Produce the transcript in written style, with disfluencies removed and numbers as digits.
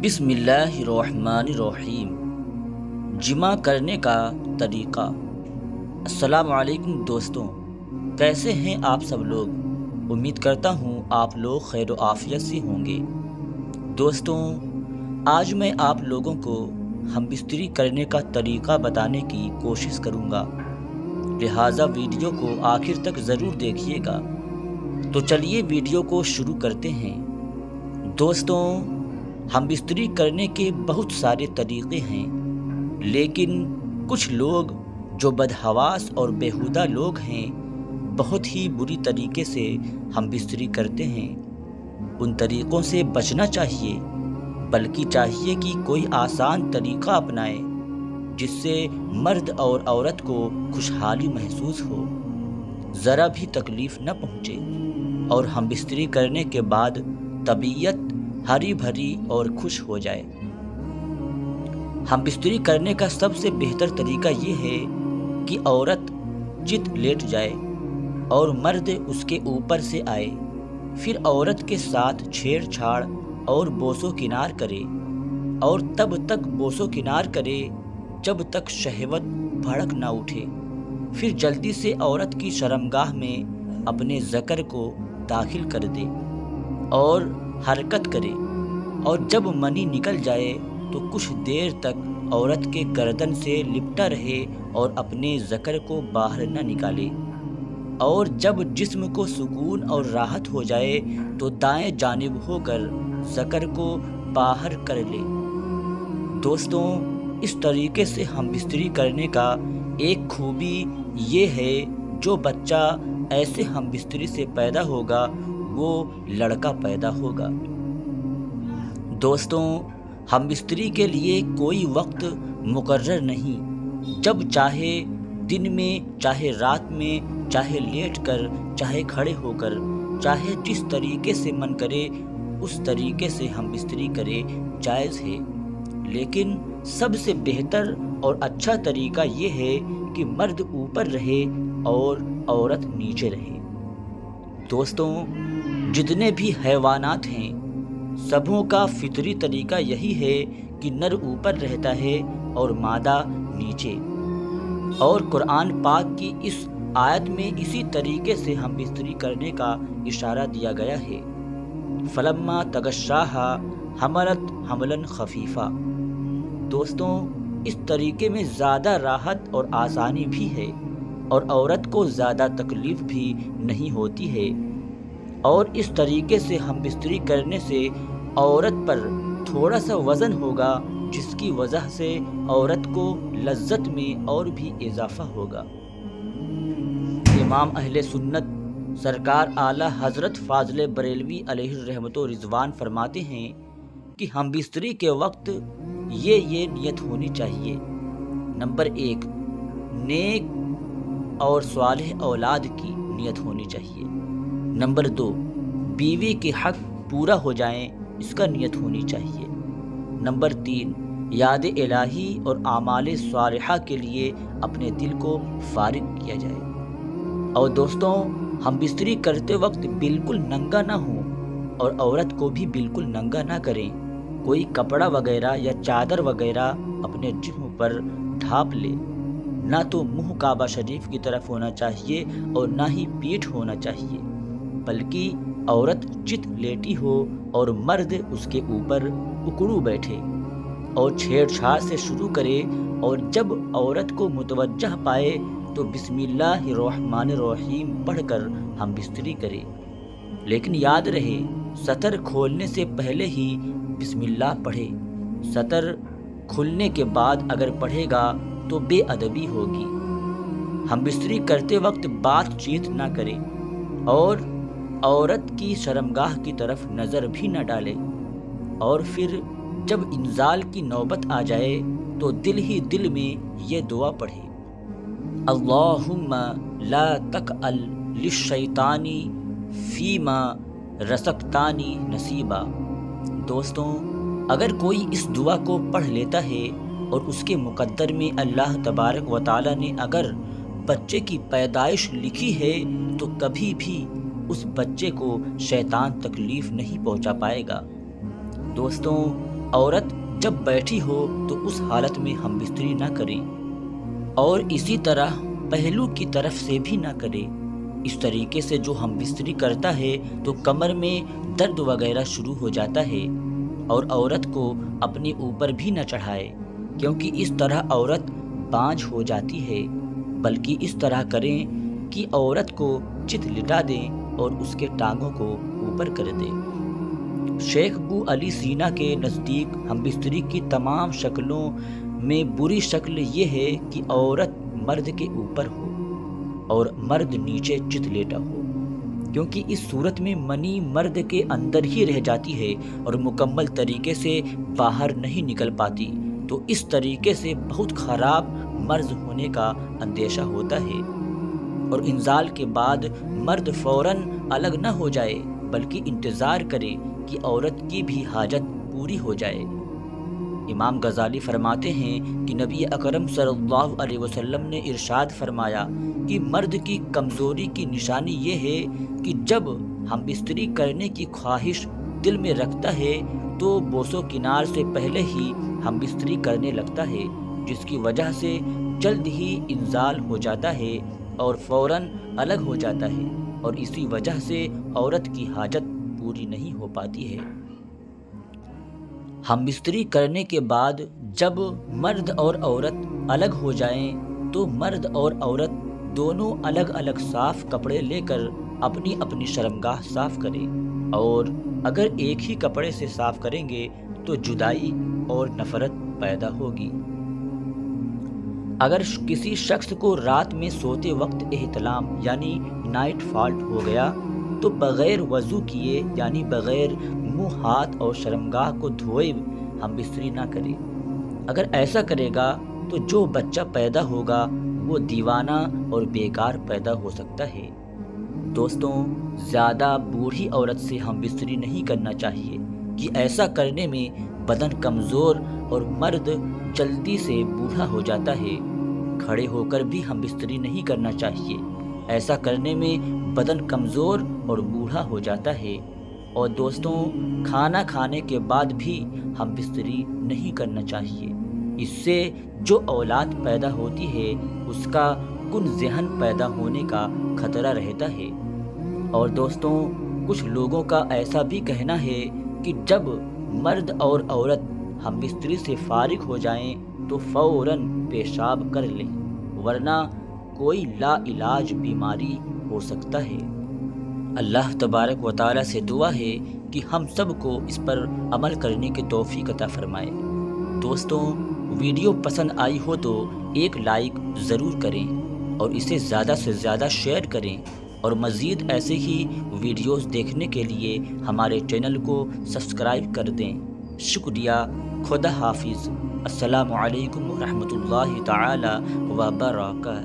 بسم اللہ الرحمن الرحیم۔ جمع کرنے کا طریقہ۔ السلام علیکم دوستوں، کیسے ہیں آپ سب لوگ؟ امید کرتا ہوں آپ لوگ خیر و عافیت سے ہوں گے۔ دوستوں، آج میں آپ لوگوں کو ہم بستری کرنے کا طریقہ بتانے کی کوشش کروں گا، لہٰذا ویڈیو کو آخر تک ضرور دیکھیے گا۔ تو چلیے ویڈیو کو شروع کرتے ہیں۔ دوستوں، ہم بستری کرنے کے بہت سارے طریقے ہیں، لیکن کچھ لوگ جو بدحواس اور بیہودہ لوگ ہیں بہت ہی بری طریقے سے ہم بستری کرتے ہیں۔ ان طریقوں سے بچنا چاہیے، بلکہ چاہیے کہ کوئی آسان طریقہ اپنائے جس سے مرد اور عورت کو خوشحالی محسوس ہو، ذرا بھی تکلیف نہ پہنچے اور ہم بستری کرنے کے بعد طبیعت ہری بھری اور خوش ہو جائے۔ ہم بستری کرنے کا سب سے بہتر طریقہ یہ ہے کہ عورت چت لیٹ جائے اور مرد اس کے اوپر سے آئے، پھر عورت کے ساتھ چھیڑ چھاڑ اور بوس و کنار کرے، اور تب تک بوس و کنار کرے جب تک شہوت بھڑک نہ اٹھے۔ پھر جلدی سے عورت کی شرمگاہ میں اپنے ذکر کو داخل کر دے اور حرکت کرے، اور جب منی نکل جائے تو کچھ دیر تک عورت کے گردن سے لپٹا رہے اور اپنے ذکر کو باہر نہ نکالے، اور جب جسم کو سکون اور راحت ہو جائے تو دائیں جانب ہو کر ذکر کو باہر کر لے۔ دوستوں، اس طریقے سے ہم بستری کرنے کا ایک خوبی یہ ہے، جو بچہ ایسے ہم بستری سے پیدا ہوگا وہ لڑکا پیدا ہوگا۔ دوستوں، ہم بستری کے لیے کوئی وقت مقرر نہیں، جب چاہے دن میں، چاہے رات میں، چاہے لیٹ کر، چاہے کھڑے ہو کر، چاہے جس طریقے سے من کرے اس طریقے سے ہم بستری کرے، جائز ہے۔ لیکن سب سے بہتر اور اچھا طریقہ یہ ہے کہ مرد اوپر رہے اور عورت نیچے رہے۔ دوستوں، جتنے بھی حیوانات ہیں سبھوں کا فطری طریقہ یہی ہے کہ نر اوپر رہتا ہے اور مادہ نیچے، اور قرآن پاک کی اس آیت میں اسی طریقے سے ہم بستری کرنے کا اشارہ دیا گیا ہے۔ فلما تغشاها حملت حملا خفیفا۔ دوستوں، اس طریقے میں زیادہ راحت اور آسانی بھی ہے، اور عورت کو زیادہ تکلیف بھی نہیں ہوتی ہے، اور اس طریقے سے ہم بستری کرنے سے عورت پر تھوڑا سا وزن ہوگا، جس کی وجہ سے عورت کو لذت میں اور بھی اضافہ ہوگا۔ امام اہل سنت سرکار اعلیٰ حضرت فاضل بریلوی علیہ الرحمۃ و رضوان فرماتے ہیں کہ ہم بستری کے وقت یہ نیت ہونی چاہیے۔ نمبر 1، نیک اور صالح اولاد کی نیت ہونی چاہیے۔ نمبر 2، بیوی کے حق پورا ہو جائیں، اس کا نیت ہونی چاہیے۔ نمبر 3، یاد الہی اور اعمال صالحہ کے لیے اپنے دل کو فارغ کیا جائے۔ اور دوستوں، ہم بستری کرتے وقت بالکل ننگا نہ ہوں، اور عورت کو بھی بالکل ننگا نہ کریں۔ کوئی کپڑا وغیرہ یا چادر وغیرہ اپنے جسم پر ڈھانپ لے، نہ تو منہ کعبہ شریف کی طرف ہونا چاہیے اور نہ ہی پیٹھ ہونا چاہیے، بلکہ عورت چت لیٹی ہو اور مرد اس کے اوپر اکڑو بیٹھے اور چھیڑ چھاڑ سے شروع کرے، اور جب عورت کو متوجہ پائے تو بسم اللہ الرحمن الرحیم پڑھ کر ہم بستری کرے۔ لیکن یاد رہے، سطر کھولنے سے پہلے ہی بسم اللہ پڑھے۔ سطر کھلنے کے بعد اگر پڑھے گا تو بے ادبی ہوگی۔ ہم بستری کرتے وقت بات چیت نہ کرے، اور عورت کی شرمگاہ کی طرف نظر بھی نہ ڈالے، اور پھر جب انزال کی نوبت آ جائے تو دل ہی دل میں یہ دعا پڑھے، اللہم لا تجعل للشیطان فیما رزقتنی نصیبا۔ دوستوں، اگر کوئی اس دعا کو پڑھ لیتا ہے اور اس کے مقدر میں اللہ تبارک و تعالی نے اگر بچے کی پیدائش لکھی ہے تو کبھی بھی اس بچے کو شیطان تکلیف نہیں پہنچا پائے گا۔ دوستوں، عورت جب بیٹھی ہو تو اس حالت میں ہم بستری نہ کریں، اور اسی طرح پہلو کی طرف سے بھی نہ کرے۔ اس طریقے سے جو ہم بستری کرتا ہے تو کمر میں درد وغیرہ شروع ہو جاتا ہے، اور عورت کو اپنے اوپر بھی نہ چڑھائے، کیونکہ اس طرح عورت بانجھ ہو جاتی ہے، بلکہ اس طرح کریں کہ عورت کو چت لٹا دیں اور اس کے ٹانگوں کو اوپر کر دیں۔ شیخ ابو علی سینا کے نزدیک ہم بستری کی تمام شکلوں میں بری شکل یہ ہے کہ عورت مرد کے اوپر ہو اور مرد نیچے چت لیٹا ہو، کیونکہ اس صورت میں منی مرد کے اندر ہی رہ جاتی ہے اور مکمل طریقے سے باہر نہیں نکل پاتی، تو اس طریقے سے بہت خراب مرض ہونے کا اندیشہ ہوتا ہے۔ اور انزال کے بعد مرد فوراً الگ نہ ہو جائے، بلکہ انتظار کرے کہ عورت کی بھی حاجت پوری ہو جائے۔ امام غزالی فرماتے ہیں کہ نبی اکرم صلی اللہ علیہ وسلم نے ارشاد فرمایا کہ مرد کی کمزوری کی نشانی یہ ہے کہ جب ہم بستری کرنے کی خواہش دل میں رکھتا ہے تو بوس و کنار سے پہلے ہی ہم بستری کرنے لگتا ہے، جس کی وجہ سے جلد ہی انزال ہو جاتا ہے اور فوراً الگ ہو جاتا ہے، اور اسی وجہ سے عورت کی حاجت پوری نہیں ہو پاتی ہے۔ ہم بستری کرنے کے بعد جب مرد اور عورت الگ ہو جائیں تو مرد اور عورت دونوں الگ الگ صاف کپڑے لے کر اپنی اپنی شرمگاہ صاف کریں، اور اگر ایک ہی کپڑے سے صاف کریں گے تو جدائی اور نفرت پیدا ہوگی۔ اگر کسی شخص کو رات میں سوتے وقت احتلام یعنی نائٹ فالٹ ہو گیا تو بغیر وضو کیے یعنی بغیر منہ ہاتھ اور شرمگاہ کو دھوئے ہم بستری نہ کرے۔ اگر ایسا کرے گا تو جو بچہ پیدا ہوگا وہ دیوانہ اور بیکار پیدا ہو سکتا ہے۔ دوستوں، زیادہ بوڑھی عورت سے ہم بستری نہیں کرنا چاہیے کہ ایسا کرنے میں بدن کمزور اور مرد جلدی سے بوڑھا ہو جاتا ہے۔ کھڑے ہو کر بھی ہم بستری نہیں کرنا چاہیے، ایسا کرنے میں بدن کمزور اور بوڑھا ہو جاتا ہے۔ اور دوستوں، کھانا کھانے کے بعد بھی ہم بستری نہیں کرنا چاہیے، اس سے جو اولاد پیدا ہوتی ہے اس کا کن ذہن پیدا ہونے کا خطرہ رہتا ہے۔ اور دوستوں، کچھ لوگوں کا ایسا بھی کہنا ہے کہ جب مرد اور عورت ہم بستری سے فارغ ہو جائیں تو فوراً پیشاب کر لیں، ورنہ کوئی لا علاج بیماری ہو سکتا ہے۔ اللہ تبارک و تعالیٰ سے دعا ہے کہ ہم سب کو اس پر عمل کرنے کی توفیق عطا فرمائے۔ دوستوں، ویڈیو پسند آئی ہو تو ایک لائک ضرور کریں اور اسے زیادہ سے زیادہ شیئر کریں، اور مزید ایسے ہی ویڈیوز دیکھنے کے لیے ہمارے چینل کو سبسکرائب کر دیں۔ شکریہ۔ خدا حافظ۔ السلام علیکم ورحمۃ اللہ تعالی وبرکاتہ۔